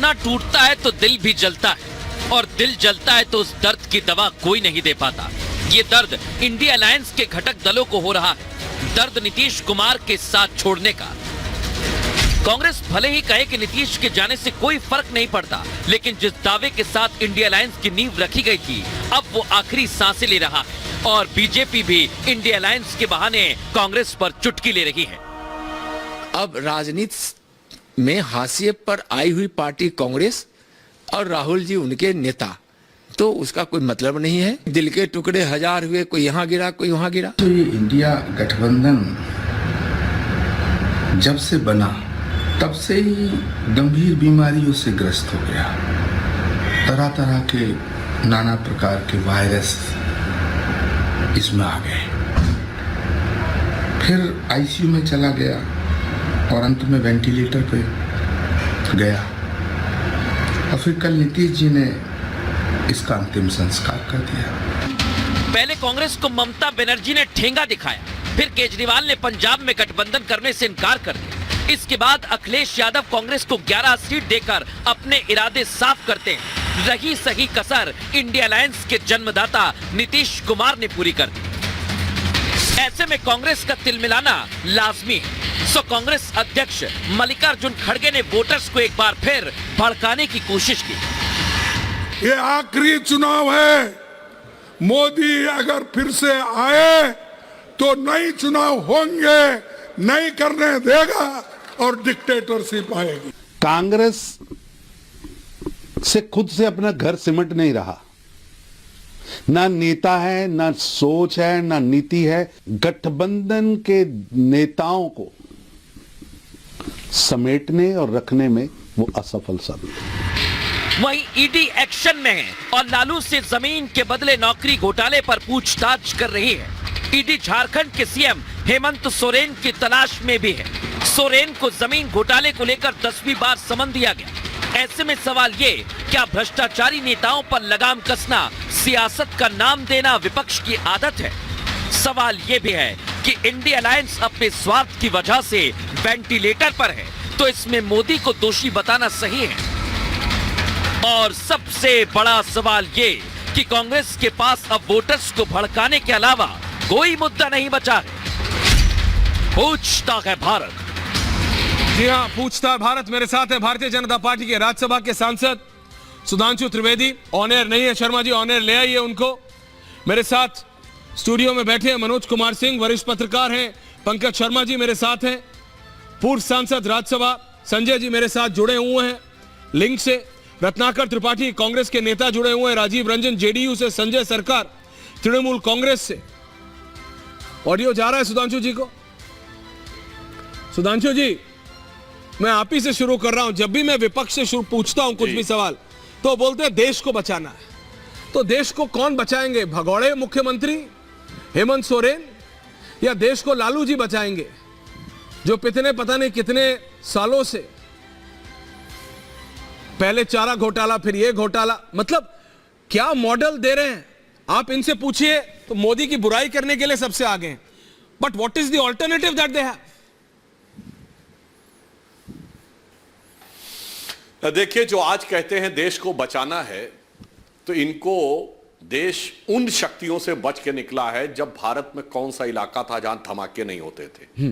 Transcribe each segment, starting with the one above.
सपना टूटता है तो दिल भी जलता है, और दिल जलता है तो उस दर्द की दवा कोई नहीं दे पाता। ये दर्द इंडिया अलायंस के घटक दलों को हो रहा है, दर्द नीतीश कुमार के साथ छोड़ने का। कांग्रेस भले ही कहे कि नीतीश के जाने से कोई फर्क नहीं पड़ता, लेकिन जिस दावे के साथ इंडिया अलायंस की नींव रखी गई थी, अब वो आखिरी सांसें ले रहा है, और बीजेपी भी इंडिया अलायंस के बहाने कांग्रेस पर चुटकी ले रही है। अब राजनीति में हाशिए पर आई हुई पार्टी कांग्रेस और राहुल जी उनके नेता, तो उसका कोई मतलब नहीं है। दिल के टुकड़े हजार हुए, कोई यहाँ गिरा कोई वहां गिरा। तो ये इंडिया गठबंधन जब से बना तब से ही गंभीर बीमारियों से ग्रस्त हो गया। तरह तरह के नाना प्रकार के वायरस इसमें आ गए, फिर आईसीयू में चला गया और अंत में वेंटिलेटर पे गया, और फिर कल नीतीश जी ने इसका अंतिम संस्कार कर दिया। पहले कांग्रेस को ममता बनर्जी ने ठेंगा दिखाया, फिर केजरीवाल ने पंजाब में गठबंधन करने से इनकार कर दिया। इसके बाद अखिलेश यादव कांग्रेस को 11 सीट देकर अपने इरादे साफ करते हैं। रही सही कसर इंडिया अलायंस के जन्मदाता नीतीश कुमार ने पूरी कर दी। ऐसे में कांग्रेस का तिलमिलाना लाजमी है। सो कांग्रेस अध्यक्ष मल्लिकार्जुन खड़गे ने वोटर्स को एक बार फिर भड़काने की कोशिश की। ये आखिरी चुनाव है, मोदी अगर फिर से आए तो नए चुनाव होंगे, नहीं करने देगा और डिक्टेटरशिप आएगी। कांग्रेस से खुद से अपना घर सिमट नहीं रहा, ना नेता है, ना सोच है, ना नीति है। गठबंधन के नेताओं को समेटने और रखने में वो असफल साबित। वहीं ईडी एक्शन में है और लालू से जमीन के बदले नौकरी घोटाले पर पूछताछ कर रही है। ईडी झारखंड के सीएम हेमंत सोरेन की तलाश में भी है। सोरेन को जमीन घोटाले को लेकर 10वीं बार समन दिया गया। ऐसे में सवाल ये, क्या भ्रष्टाचारी नेताओं पर लगाम कसना, सियासत का नाम देना विपक्ष की आदत है? सवाल ये भी है कि इंडिया अलायंस अपने स्वार्थ की वजह से वेंटिलेटर पर है, तो इसमें मोदी को दोषी बताना सही है? और सबसे बड़ा सवाल ये कि कांग्रेस के पास अब वोटर्स को भड़काने के अलावा कोई मुद्दा नहीं बचा है। पूछता है भारत। जी हाँ, पूछता है भारत। मेरे साथ है भारतीय जनता पार्टी के राज्यसभा के सांसद सुधांशु त्रिवेदी। ऑन एयर नहीं है शर्मा जी, ऑन एयर ले आइए उनको। मेरे साथ स्टूडियो में बैठे हैं मनोज कुमार सिंह, वरिष्ठ पत्रकार हैं। पंकज शर्मा जी मेरे साथ हैं। पूर्व सांसद राज्यसभा संजय जी मेरे साथ जुड़े हुए हैं लिंक से। रत्नाकर त्रिपाठी कांग्रेस के नेता जुड़े हुए हैं। राजीव रंजन जेडीयू से। संजय सरकार तृणमूल कांग्रेस से। ऑडियो जा रहा है सुधांशु जी को। सुधांशु जी, मैं आप ही से शुरू कर रहा हूं। जब भी मैं विपक्ष से पूछता हूं कुछ भी सवाल, तो बोलते हैं देश को बचाना है। तो देश को कौन बचाएंगे? भगौड़े मुख्यमंत्री हेमंत सोरेन, या देश को लालू जी बचाएंगे, जो पिछले पता नहीं कितने सालों से पहले चारा घोटाला, फिर ये घोटाला, मतलब क्या मॉडल दे रहे हैं? आप इनसे पूछिए तो मोदी की बुराई करने के लिए सबसे आगे हैं, but what is the alternative that they have? देखिए, जो आज कहते हैं देश को बचाना है, तो इनको देश उन शक्तियों से बच के निकला है जब भारत में कौन सा इलाका था जहां धमाके नहीं होते थे।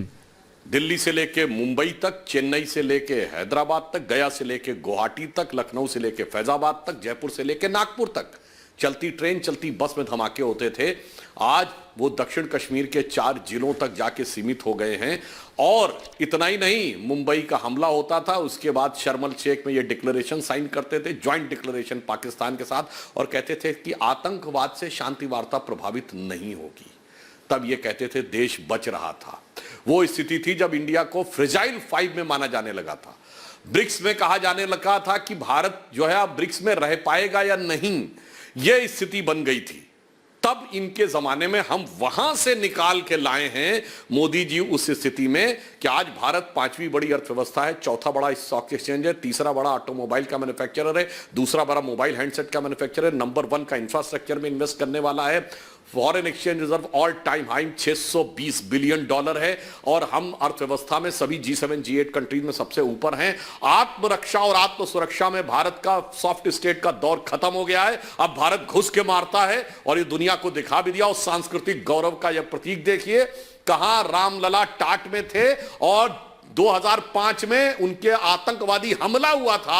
दिल्ली से लेके मुंबई तक, चेन्नई से लेके हैदराबाद तक, गया से लेके गुवाहाटी तक, लखनऊ से लेके फैजाबाद तक, जयपुर से लेके नागपुर तक चलती ट्रेन, चलती बस में धमाके होते थे। आज वो दक्षिण कश्मीर के 4 जिलों तक जाके सीमित हो गए हैं। और इतना ही नहीं, मुंबई का हमला होता था, उसके बाद शर्म एल शेख में ये डिक्लेरेशन साइन करते थे, ज्वाइंट डिक्लेरेशन पाकिस्तान के साथ, और कहते थे कि आतंकवाद से शांति वार्ता प्रभावित नहीं होगी। तब ये कहते थे देश बच रहा था। वो स्थिति थी जब इंडिया को फ्रेजाइल 5 में माना जाने लगा था। ब्रिक्स में कहा जाने लगा था कि भारत जो है अब ब्रिक्स में रह पाएगा या नहीं, यह स्थिति बन गई थी। तब इनके जमाने में हम वहां से निकाल के लाए हैं मोदी जी उस स्थिति में कि आज भारत 5वीं बड़ी अर्थव्यवस्था है, चौथा बड़ा स्टॉक एक्सचेंज है, तीसरा बड़ा ऑटोमोबाइल का मैन्युफैक्चरर है, दूसरा बड़ा मोबाइल हैंडसेट का मैन्युफैक्चरर है, नंबर 1 का इंफ्रास्ट्रक्चर में इन्वेस्ट करने वाला है, foreign exchange reserve all time high $620 billion है और हम अर्थव्यवस्था में सभी G7 G8 कंट्रीज में सबसे ऊपर हैं। आत्मरक्षा और आत्म सुरक्षा में भारत का सॉफ्ट स्टेट का दौर खत्म हो गया है। अब भारत घुस के मारता है और ये दुनिया को दिखा भी दिया। और सांस्कृतिक गौरव का यह प्रतीक देखिए, कहां रामलला टाट में थे और 2005 में उनके आतंकवादी हमला हुआ था।